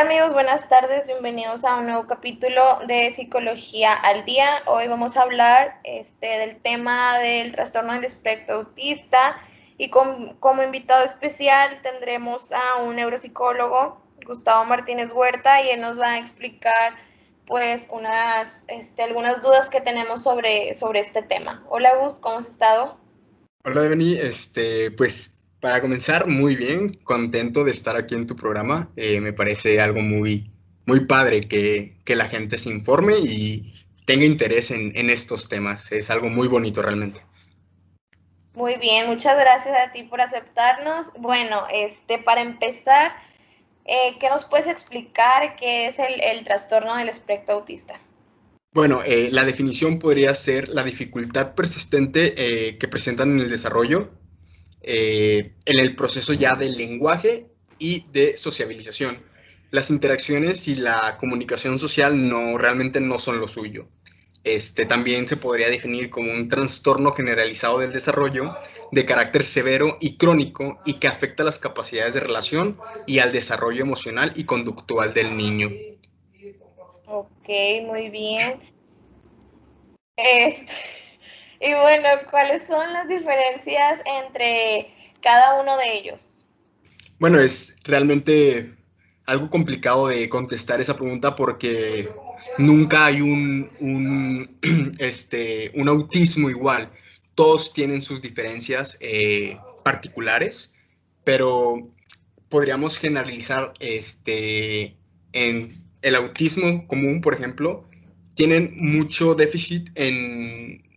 amigos, buenas tardes, bienvenidos a un nuevo capítulo de Psicología al Día. Hoy vamos a hablar del tema del trastorno del espectro autista y como invitado especial tendremos a un neuropsicólogo, Gustavo Martínez Huerta, y él nos va a explicar pues algunas dudas que tenemos sobre este tema. Hola Gus, ¿cómo has estado? Hola, Devani. Pues para comenzar, muy bien, contento de estar aquí en tu programa. Me parece algo muy padre que la gente se informe y tenga interés en estos temas. Es algo muy bonito realmente. Muy bien, muchas gracias a ti por aceptarnos. Bueno, para empezar, ¿qué nos puedes explicar qué es el trastorno del espectro autista? Bueno, la definición podría ser la dificultad persistente que presentan en el desarrollo, en el proceso ya del lenguaje y de sociabilización. Las interacciones y la comunicación social realmente no son lo suyo. También se podría definir como un trastorno generalizado del desarrollo de carácter severo y crónico y que afecta las capacidades de relación y al desarrollo emocional y conductual del niño. Ok, muy bien. Y bueno, ¿cuáles son las diferencias entre cada uno de ellos? Bueno, es realmente algo complicado de contestar esa pregunta porque nunca hay un autismo igual. Todos tienen sus diferencias particulares, pero podríamos generalizar en el autismo común, por ejemplo, tienen mucho déficit en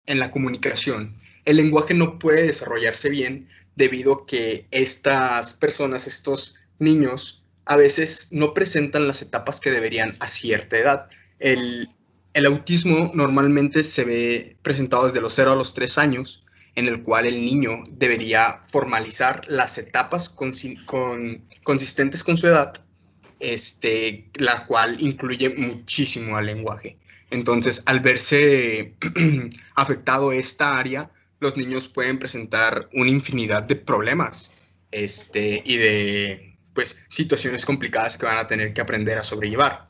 la comunicación. El lenguaje no puede desarrollarse bien debido a que estas personas, estos niños, a veces no presentan las etapas que deberían a cierta edad. El autismo normalmente se ve presentado desde los 0 a los 3 años, en el cual el niño debería formalizar las etapas consistentes con su edad, la cual incluye muchísimo al lenguaje. Entonces, al verse afectado esta área, los niños pueden presentar una infinidad de problemas y de pues, situaciones complicadas que van a tener que aprender a sobrellevar.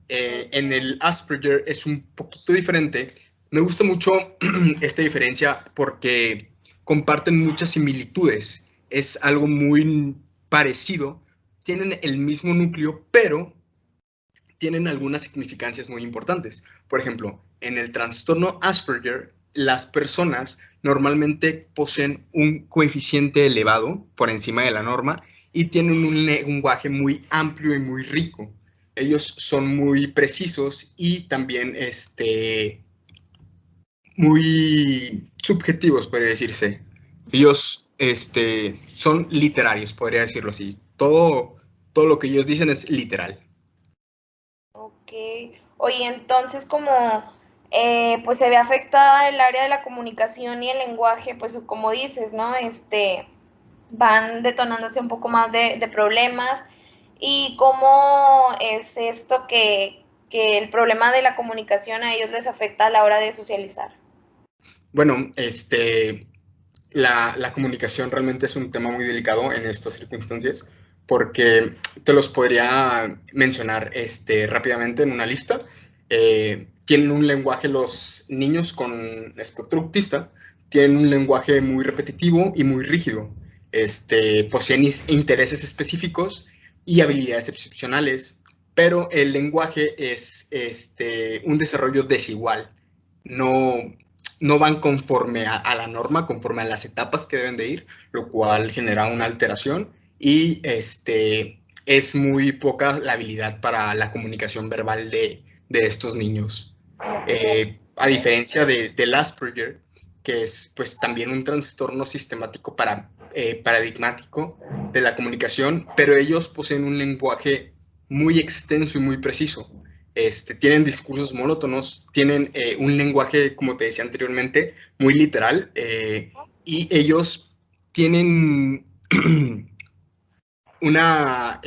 En el Asperger es un poquito diferente. Me gusta mucho esta diferencia porque comparten muchas similitudes. Es algo muy parecido. Tienen el mismo núcleo, pero tienen algunas significancias muy importantes. Por ejemplo, en el trastorno Asperger, las personas normalmente poseen un coeficiente elevado por encima de la norma y tienen un lenguaje muy amplio y muy rico. Ellos son muy precisos y también muy subjetivos, podría decirse. Ellos son literarios, podría decirlo así. Todo lo que ellos dicen es literal. Ok. Oye, entonces pues se ve afectada el área de la comunicación y el lenguaje, pues como dices, ¿no? Van detonándose un poco más de problemas. ¿Y cómo es esto que el problema de la comunicación a ellos les afecta a la hora de socializar? Bueno, la comunicación realmente es un tema muy delicado en estas circunstancias porque te los podría mencionar rápidamente en una lista. Tienen un lenguaje, los niños con espectro autista tienen un lenguaje muy repetitivo y muy rígido. Poseen intereses específicos y habilidades excepcionales, pero el lenguaje es un desarrollo desigual. No, no van conforme a la norma, conforme a las etapas que deben de ir, lo cual genera una alteración y es muy poca la habilidad para la comunicación verbal de estos niños. A diferencia del Asperger, que es pues también un trastorno sistemático paradigmático de la comunicación, pero ellos poseen un lenguaje muy extenso y muy preciso. Tienen discursos monótonos, tienen un lenguaje, como te decía anteriormente, muy literal, y ellos tienen una,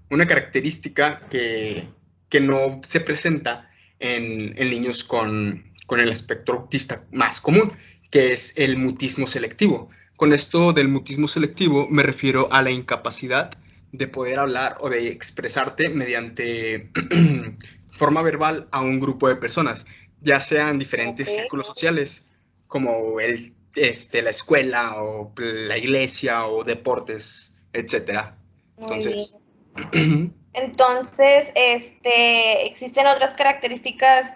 una característica que no se presenta en niños con el espectro autista más común, que es el mutismo selectivo. Con esto del mutismo selectivo me refiero a la incapacidad de poder hablar o de expresarte mediante forma verbal a un grupo de personas, ya sean diferentes círculos sociales, como la escuela o la iglesia o deportes, etc. Entonces, Entonces, existen otras características,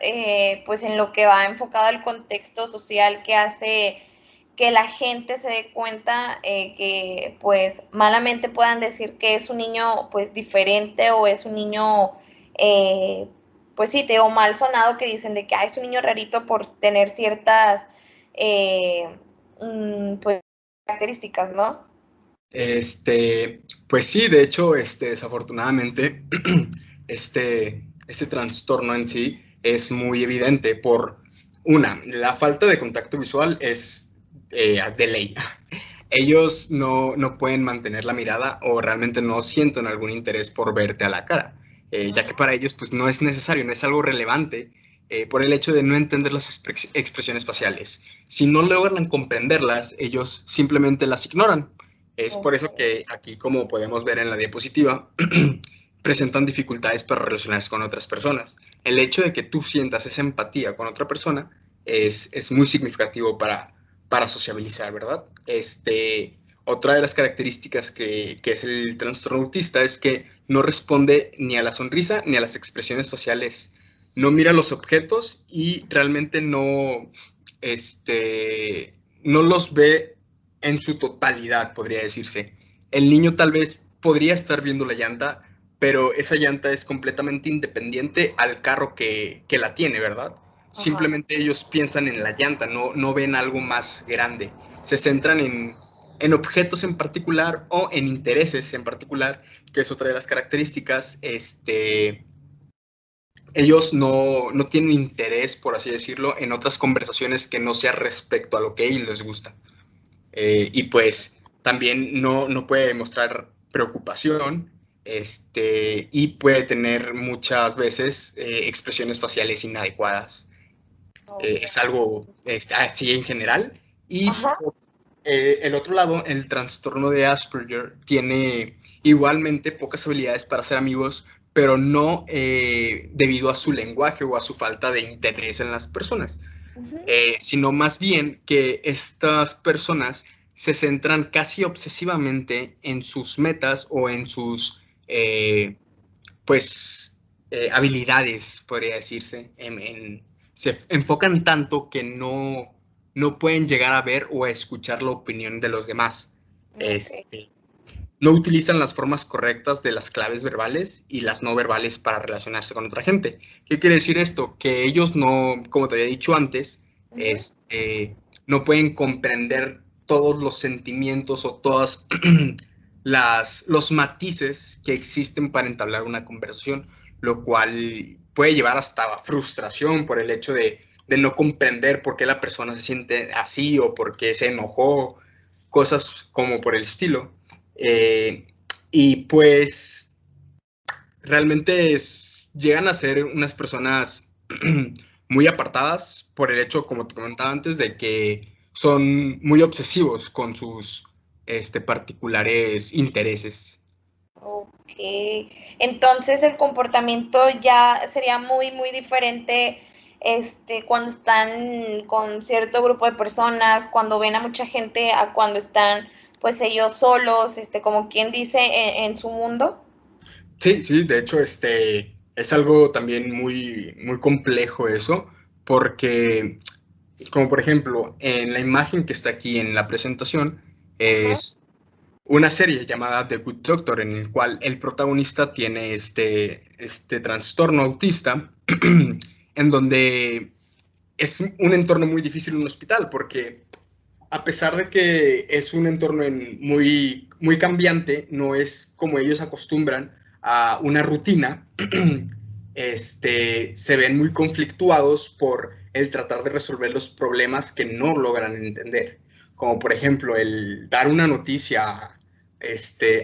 pues en lo que va enfocado al contexto social que hace que la gente se dé cuenta que, pues, malamente puedan decir que es un niño, pues, diferente o es un niño, pues sí, te digo, mal sonado, que dicen de que es un niño rarito por tener ciertas, pues, características, ¿no? Pues sí, de hecho, desafortunadamente, este trastorno en sí es muy evidente por la falta de contacto visual es de ley. Ellos no pueden mantener la mirada o realmente no sienten algún interés por verte a la cara, ya que para ellos pues no es necesario, no es algo relevante por el hecho de no entender las expresiones faciales. Si no logran comprenderlas, ellos simplemente las ignoran. Es por eso que aquí, como podemos ver en la diapositiva, presentan dificultades para relacionarse con otras personas. El hecho de que tú sientas esa empatía con otra persona es muy significativo para sociabilizar, ¿verdad? Otra de las características que es el trastorno autista es que no responde ni a la sonrisa ni a las expresiones faciales. No mira los objetos y realmente no los ve en su totalidad, podría decirse. El niño tal vez podría estar viendo la llanta, pero esa llanta es completamente independiente al carro que la tiene, ¿verdad? Ajá. Simplemente ellos piensan en la llanta, no ven algo más grande. Se centran en objetos en particular o en intereses en particular, que es otra de las características. Ellos no tienen interés, por así decirlo, en otras conversaciones que no sea respecto a lo que a ellos les gusta. Y pues también no puede mostrar preocupación y puede tener muchas veces expresiones faciales inadecuadas. Es algo así en general. Y por el otro lado, el trastorno de Asperger tiene igualmente pocas habilidades para ser amigos, pero no debido a su lenguaje o a su falta de interés en las personas, sino más bien que estas personas se centran casi obsesivamente en sus metas o en sus, habilidades, podría decirse. Se enfocan tanto que no pueden llegar a ver o a escuchar la opinión de los demás. No utilizan las formas correctas de las claves verbales y las no verbales para relacionarse con otra gente. ¿Qué quiere decir esto? Que ellos no, como te había dicho antes, no pueden comprender todos los sentimientos o todos los matices que existen para entablar una conversación, lo cual puede llevar hasta frustración por el hecho de no comprender por qué la persona se siente así o por qué se enojó, cosas como por el estilo. Y pues realmente llegan a ser unas personas muy apartadas por el hecho, como te comentaba antes, de que son muy obsesivos con sus particulares intereses. Ok, entonces el comportamiento ya sería muy, muy diferente cuando están con cierto grupo de personas, cuando ven a mucha gente, a cuando están pues ellos solos, como quien dice, en su mundo. Sí, de hecho, es algo también muy, muy complejo eso, porque, como por ejemplo, en la imagen que está aquí en la presentación, es una serie llamada The Good Doctor, en el cual el protagonista tiene este trastorno autista, en donde es un entorno muy difícil en un hospital, porque a pesar de que es un entorno muy, muy cambiante, no es como ellos acostumbran a una rutina, se ven muy conflictuados por el tratar de resolver los problemas que no logran entender. Como por ejemplo el dar una noticia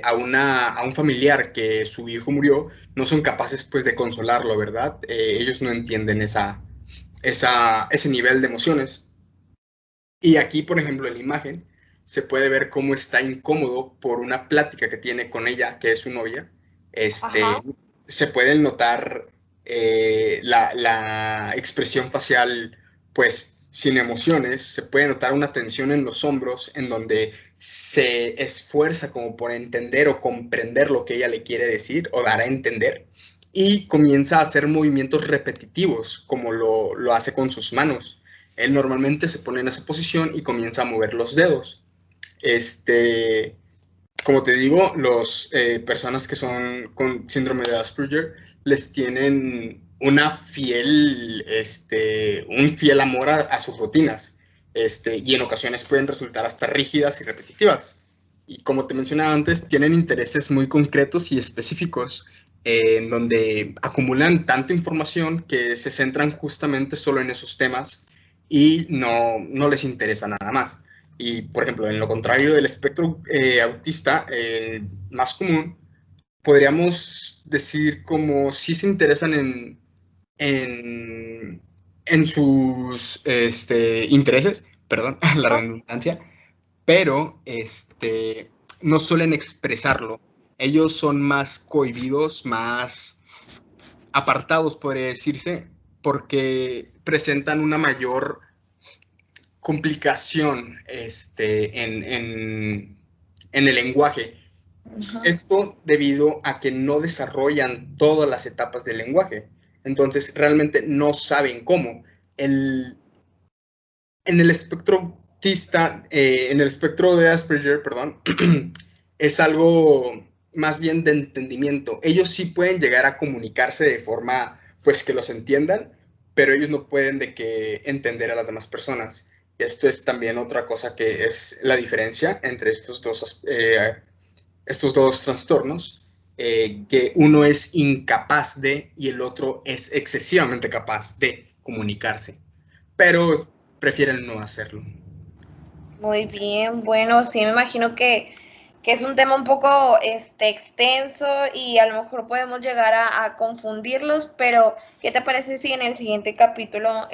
a un familiar que su hijo murió, no son capaces pues de consolarlo, ¿verdad? Ellos no entienden ese nivel de emociones. Y aquí, por ejemplo, en la imagen, se puede ver cómo está incómodo por una plática que tiene con ella, que es su novia. Ajá. Se pueden notar la expresión facial, pues, sin emociones. Se puede notar una tensión en los hombros, en donde se esfuerza como por entender o comprender lo que ella le quiere decir o dar a entender. Y comienza a hacer movimientos repetitivos, como lo hace con sus manos. Él normalmente se pone en esa posición y comienza a mover los dedos. Como te digo, las personas que son con síndrome de Asperger les tienen un fiel amor a sus rutinas, y en ocasiones pueden resultar hasta rígidas y repetitivas. Y como te mencionaba antes, tienen intereses muy concretos y específicos, en donde acumulan tanta información que se centran justamente solo en esos temas y no les interesa nada más. Y, por ejemplo, en lo contrario del espectro autista, más común, podríamos decir como si se interesan en sus intereses, perdón, la redundancia, pero no suelen expresarlo. Ellos son más cohibidos, más apartados, podría decirse, porque presentan una mayor complicación en el lenguaje. Ajá. Esto debido a que no desarrollan todas las etapas del lenguaje. Entonces, realmente no saben cómo. En el espectro autista, en el espectro de Asperger, perdón, es algo más bien de entendimiento. Ellos sí pueden llegar a comunicarse de forma, pues, que los entiendan, pero ellos no pueden de que entender a las demás personas. Esto es también otra cosa que es la diferencia entre estos dos trastornos, que uno es incapaz de y el otro es excesivamente capaz de comunicarse, pero prefieren no hacerlo. Muy bien, bueno, sí me imagino que es un tema un poco extenso y a lo mejor podemos llegar a confundirlos, pero ¿qué te parece si en el siguiente capítulo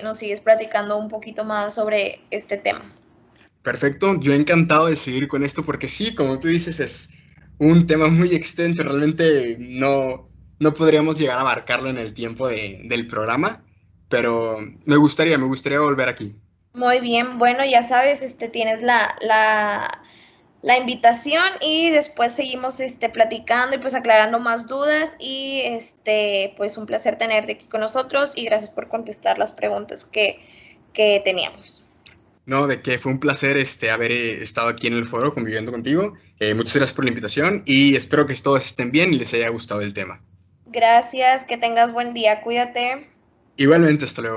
nos sigues platicando un poquito más sobre este tema? Perfecto, yo encantado de seguir con esto porque sí, como tú dices, es un tema muy extenso, realmente no podríamos llegar a abarcarlo en el tiempo del programa, pero me gustaría volver aquí. Muy bien, bueno, ya sabes, tienes la invitación y después seguimos platicando y pues aclarando más dudas y pues un placer tenerte aquí con nosotros y gracias por contestar las preguntas que teníamos. No, de que fue un placer haber estado aquí en el foro conviviendo contigo. Muchas gracias por la invitación y espero que todos estén bien y les haya gustado el tema. Gracias, que tengas buen día, cuídate. Igualmente, hasta luego.